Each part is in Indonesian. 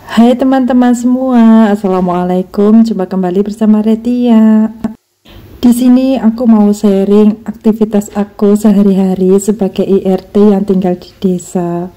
Hai teman-teman semua, assalamualaikum. Jumpa kembali bersama Retia. Di sini aku mau sharing aktivitas aku sehari-hari sebagai IRT yang tinggal di desa.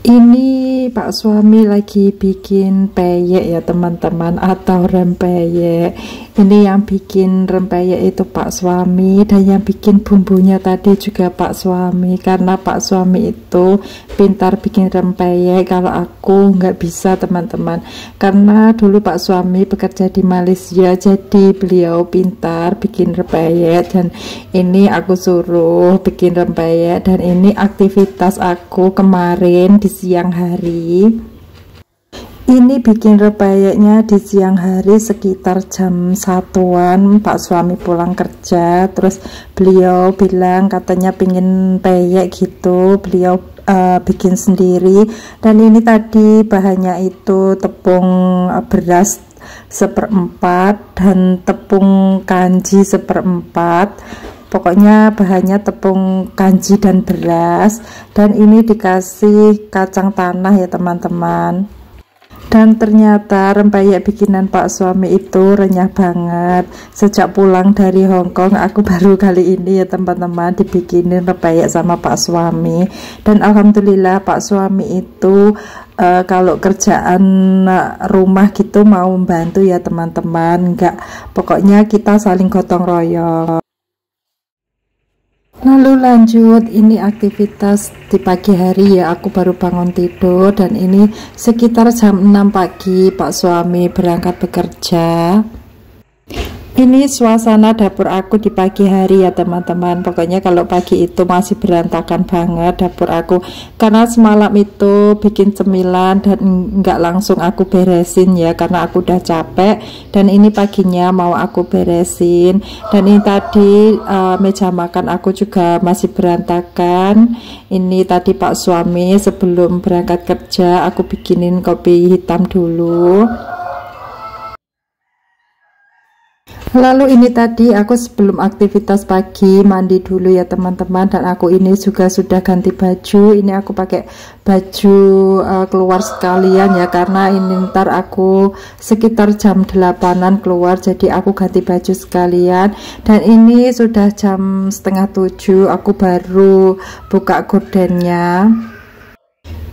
Ini Pak suami lagi bikin peyek ya teman-teman, atau rempeyek. Ini yang bikin rempeyek itu Pak suami, dan yang bikin bumbunya tadi juga Pak suami. Karena Pak suami itu pintar bikin rempeyek, kalau aku nggak bisa teman-teman. Karena dulu Pak suami bekerja di Malaysia, jadi beliau pintar bikin rempeyek, dan ini aku suruh bikin rempeyek. Dan ini aktivitas aku kemarin di siang hari. Ini bikin rempeyeknya di siang hari sekitar jam 1-an. Pak suami pulang kerja, terus beliau bilang katanya pingin peyek gitu, beliau bikin sendiri. Dan ini tadi bahannya itu tepung beras 1/4 dan tepung kanji 1/4. Pokoknya bahannya tepung kanji dan beras, dan ini dikasih kacang tanah ya teman-teman. Dan ternyata rempeyek bikinan Pak suami itu renyah banget. Sejak pulang dari Hongkong, aku baru kali ini ya teman-teman dibikinin rempeyek sama Pak suami. Dan alhamdulillah Pak suami itu kalau kerjaan rumah gitu mau membantu ya teman-teman. Enggak, pokoknya kita saling gotong royong. Lalu lanjut, ini aktivitas di pagi hari ya, aku baru bangun tidur, dan ini sekitar jam 6 pagi Pak suami berangkat bekerja. Ini suasana dapur aku di pagi hari ya teman-teman. Pokoknya kalau pagi itu masih berantakan banget dapur aku, karena semalam itu bikin cemilan dan nggak langsung aku beresin ya, karena aku udah capek. Dan ini paginya mau aku beresin. Dan ini tadi meja makan aku juga masih berantakan. Ini tadi Pak suami sebelum berangkat kerja aku bikinin kopi hitam dulu. Lalu ini tadi aku sebelum aktivitas pagi mandi dulu ya teman-teman, dan aku ini juga sudah ganti baju. Ini aku pakai baju keluar sekalian ya, karena ini ntar aku sekitar jam 8-an keluar, jadi aku ganti baju sekalian. Dan ini sudah jam 6:30 aku baru buka gordennya.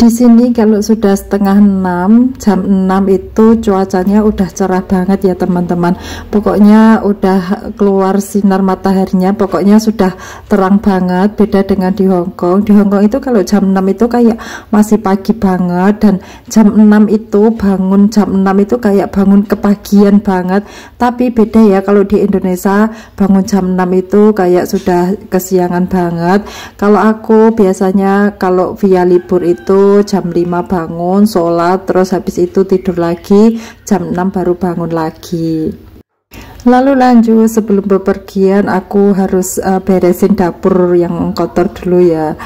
Di sini kalau sudah 5:30, jam 6 itu cuacanya udah cerah banget ya teman-teman. Pokoknya udah keluar sinar mataharinya, pokoknya sudah terang banget. Beda dengan di Hongkong. Di Hongkong itu kalau jam 6 itu kayak masih pagi banget, dan jam 6 itu bangun jam 6 itu kayak bangun kepagian banget. Tapi beda ya, kalau di Indonesia bangun jam 6 itu kayak sudah kesiangan banget. Kalau aku biasanya kalau via libur itu jam 5 bangun, sholat, terus habis itu tidur lagi, jam 6 baru bangun lagi. Lalu lanjut, sebelum bepergian aku harus beresin dapur yang kotor dulu ya.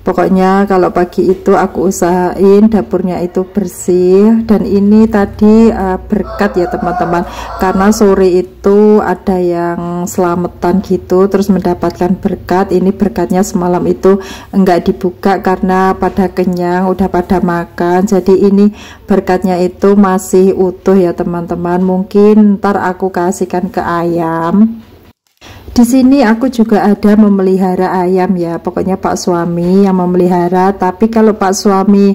Pokoknya kalau pagi itu aku usahain dapurnya itu bersih. Dan ini tadi berkat ya teman-teman, karena sore itu ada yang selamatan gitu, terus mendapatkan berkat. Ini berkatnya semalam itu enggak dibuka karena pada kenyang, udah pada makan. Jadi ini berkatnya itu masih utuh ya teman-teman. Mungkin ntar aku kasihkan ke ayam. Di sini aku juga ada memelihara ayam ya, pokoknya Pak suami yang memelihara. Tapi kalau Pak suami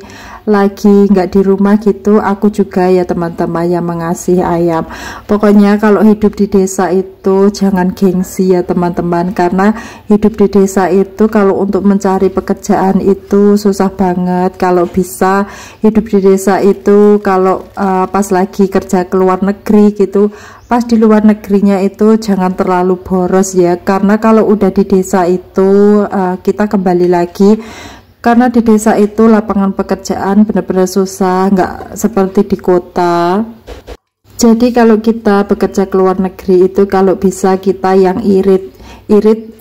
lagi nggak di rumah gitu, aku juga ya teman-teman yang mengasihi ayam. Pokoknya kalau hidup di desa itu jangan gengsi ya teman-teman, karena hidup di desa itu kalau untuk mencari pekerjaan itu susah banget. Kalau bisa hidup di desa itu kalau pas lagi kerja ke luar negeri gitu, pas di luar negerinya itu jangan terlalu boros ya, karena kalau udah di desa itu kita kembali lagi. Karena di desa itu lapangan pekerjaan benar-benar susah, nggak seperti di kota. Jadi kalau kita bekerja ke luar negeri itu kalau bisa kita yang irit irit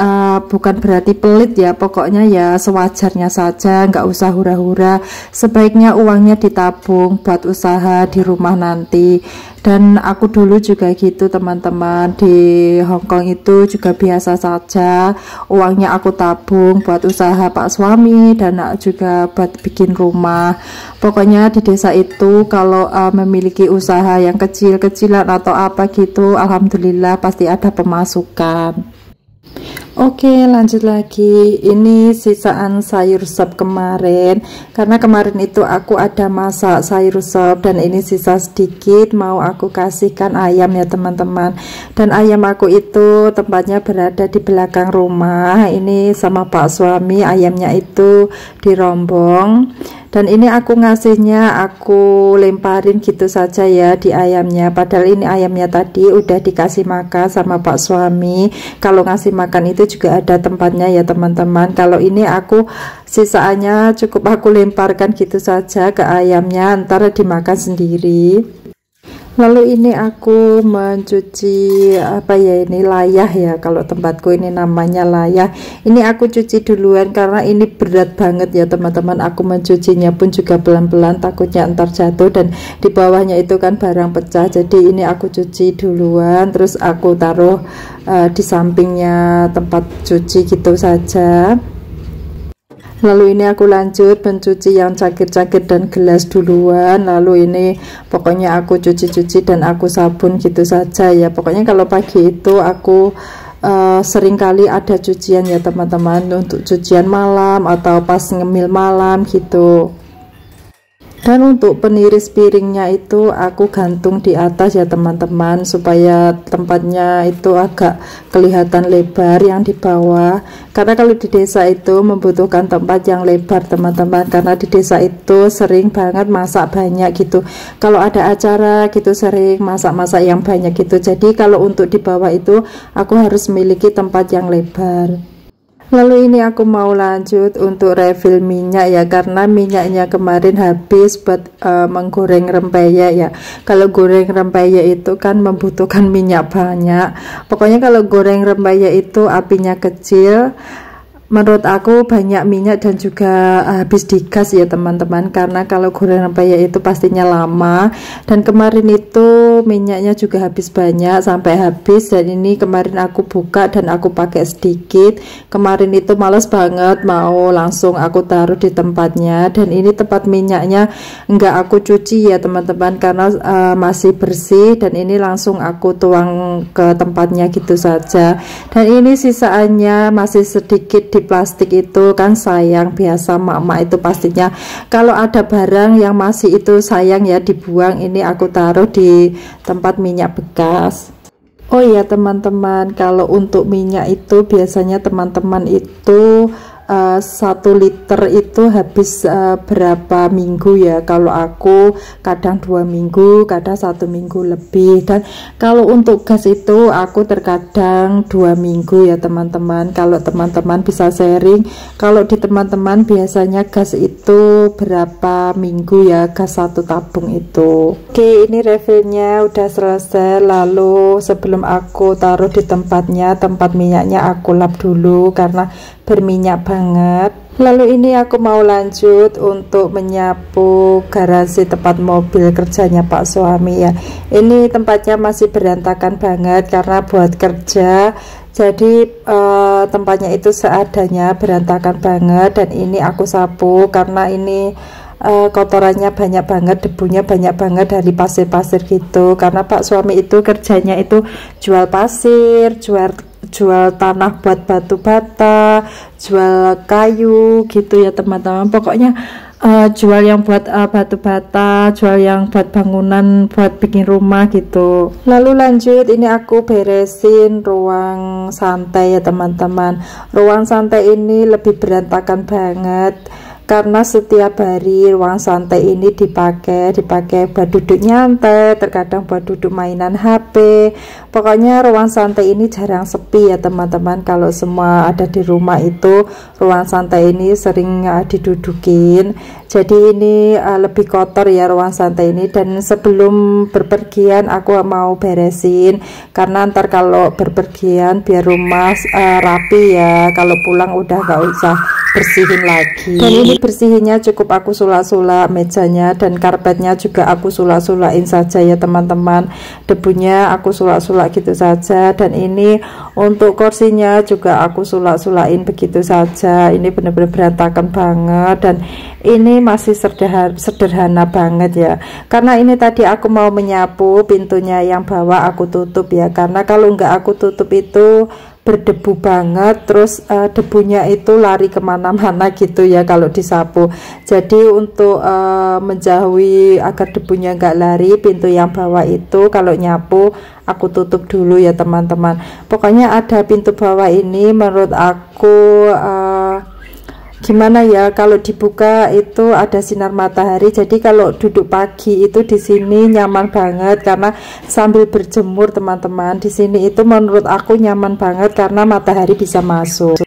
bukan berarti pelit ya, pokoknya ya sewajarnya saja, nggak usah hura-hura. Sebaiknya uangnya ditabung buat usaha di rumah nanti. Dan aku dulu juga gitu teman-teman, di Hongkong itu juga biasa saja, uangnya aku tabung buat usaha pak suami dan juga buat bikin rumah. Pokoknya di desa itu kalau memiliki usaha yang kecil-kecilan atau apa gitu, alhamdulillah pasti ada pemasukan. Oke, lanjut lagi. Ini sisaan sayur sop kemarin, karena kemarin itu aku ada masak sayur sop dan ini sisa sedikit mau aku kasihkan ayam ya teman-teman. Dan ayam aku itu tempatnya berada di belakang rumah. Ini sama pak suami, ayamnya itu dirombong. Dan ini aku ngasihnya, aku lemparin gitu saja ya di ayamnya, padahal ini ayamnya tadi udah dikasih makan sama pak suami. Kalau ngasih makan itu juga ada tempatnya ya teman-teman. Kalau ini aku sisaannya cukup aku lemparkan gitu saja ke ayamnya, ntar dimakan sendiri. Lalu ini aku mencuci apa ya, ini layah ya, kalau tempatku ini namanya layah. Ini aku cuci duluan karena ini berat banget ya teman-teman. Aku mencucinya pun juga pelan-pelan, takutnya ntar jatuh, dan di bawahnya itu kan barang pecah. Jadi ini aku cuci duluan, terus aku taruh di sampingnya tempat cuci gitu saja. Lalu ini aku lanjut mencuci yang cangkir-cangkir dan gelas duluan. Lalu ini pokoknya aku cuci-cuci dan aku sabun gitu saja ya. Pokoknya kalau pagi itu aku sering kali ada cucian ya teman-teman, untuk cucian malam atau pas ngemil malam gitu. Dan untuk peniris piringnya itu aku gantung di atas ya teman-teman, supaya tempatnya itu agak kelihatan lebar yang di bawah. Karena kalau di desa itu membutuhkan tempat yang lebar teman-teman, karena di desa itu sering banget masak banyak gitu. Kalau ada acara gitu sering masak-masak yang banyak gitu. Jadi kalau untuk di bawah itu aku harus memiliki tempat yang lebar. Lalu ini aku mau lanjut untuk refill minyak ya, karena minyaknya kemarin habis buat menggoreng rempeyek ya. Kalau goreng rempeyek itu kan membutuhkan minyak banyak. Pokoknya kalau goreng rempeyek itu apinya kecil, menurut aku banyak minyak dan juga habis di gas ya teman-teman, karena kalau goreng rempeyek itu pastinya lama. Dan kemarin itu minyaknya juga habis banyak sampai habis, dan ini kemarin aku buka dan aku pakai sedikit. Kemarin itu males banget mau langsung aku taruh di tempatnya, dan ini tempat minyaknya enggak aku cuci ya teman-teman, karena masih bersih, dan ini langsung aku tuang ke tempatnya gitu saja. Dan ini sisaannya masih sedikit di plastik itu kan sayang, biasa mak-mak itu pastinya kalau ada barang yang masih itu sayang ya dibuang. Ini aku taruh di tempat minyak bekas. Oh ya teman-teman, kalau untuk minyak itu biasanya teman-teman itu 1 liter itu habis berapa minggu ya. Kalau aku kadang 2 minggu, kadang 1 minggu lebih. Dan kalau untuk gas itu aku terkadang 2 minggu ya teman-teman. Kalau teman-teman bisa sharing, kalau di teman-teman biasanya gas itu berapa minggu ya, gas 1 tabung itu. Oke, ini refillnya udah selesai. Lalu sebelum aku taruh di tempatnya, tempat minyaknya aku lap dulu karena berminyak banget. Lalu ini aku mau lanjut untuk menyapu garasi tempat mobil kerjanya pak suami ya. Ini tempatnya masih berantakan banget karena buat kerja, jadi tempatnya itu seadanya, berantakan banget. Dan ini aku sapu karena ini kotorannya banyak banget, debunya banyak banget dari pasir-pasir gitu, karena pak suami itu kerjanya itu jual pasir, jual tanah buat batu bata, jual kayu gitu ya teman-teman. Pokoknya jual yang buat batu bata, jual yang buat bangunan, buat bikin rumah gitu. Lalu lanjut, ini aku beresin ruang santai ya teman-teman. Ruang santai ini lebih berantakan banget karena setiap hari ruang santai ini dipakai buat duduk nyantai, terkadang buat duduk mainan HP. Pokoknya ruang santai ini jarang sepi ya teman-teman. Kalau semua ada di rumah itu ruang santai ini sering didudukin. Jadi ini lebih kotor ya ruang santai ini, dan sebelum berpergian aku mau beresin karena ntar kalau berpergian biar rumah rapi ya, kalau pulang udah gak usah bersihin lagi. Dan ini bersihinnya cukup aku sulak-sulak mejanya, dan karpetnya juga aku sulak-sulakin saja ya teman-teman. Debunya aku sulak-sulak gitu saja, dan ini untuk kursinya juga aku sulak-sulakin begitu saja. Ini benar-benar berantakan banget, dan ini masih sederhana banget ya, karena ini tadi aku mau menyapu pintunya yang bawah aku tutup ya, karena kalau nggak aku tutup itu berdebu banget, terus debunya itu lari kemana-mana gitu ya kalau disapu. Jadi untuk menjauhi agar debunya nggak lari, pintu yang bawah itu kalau nyapu aku tutup dulu ya teman-teman. Pokoknya ada pintu bawah ini menurut aku gimana ya, kalau dibuka itu ada sinar matahari, jadi kalau duduk pagi itu di sini nyaman banget karena sambil berjemur teman-teman. Di sini itu menurut aku nyaman banget karena matahari bisa masuk.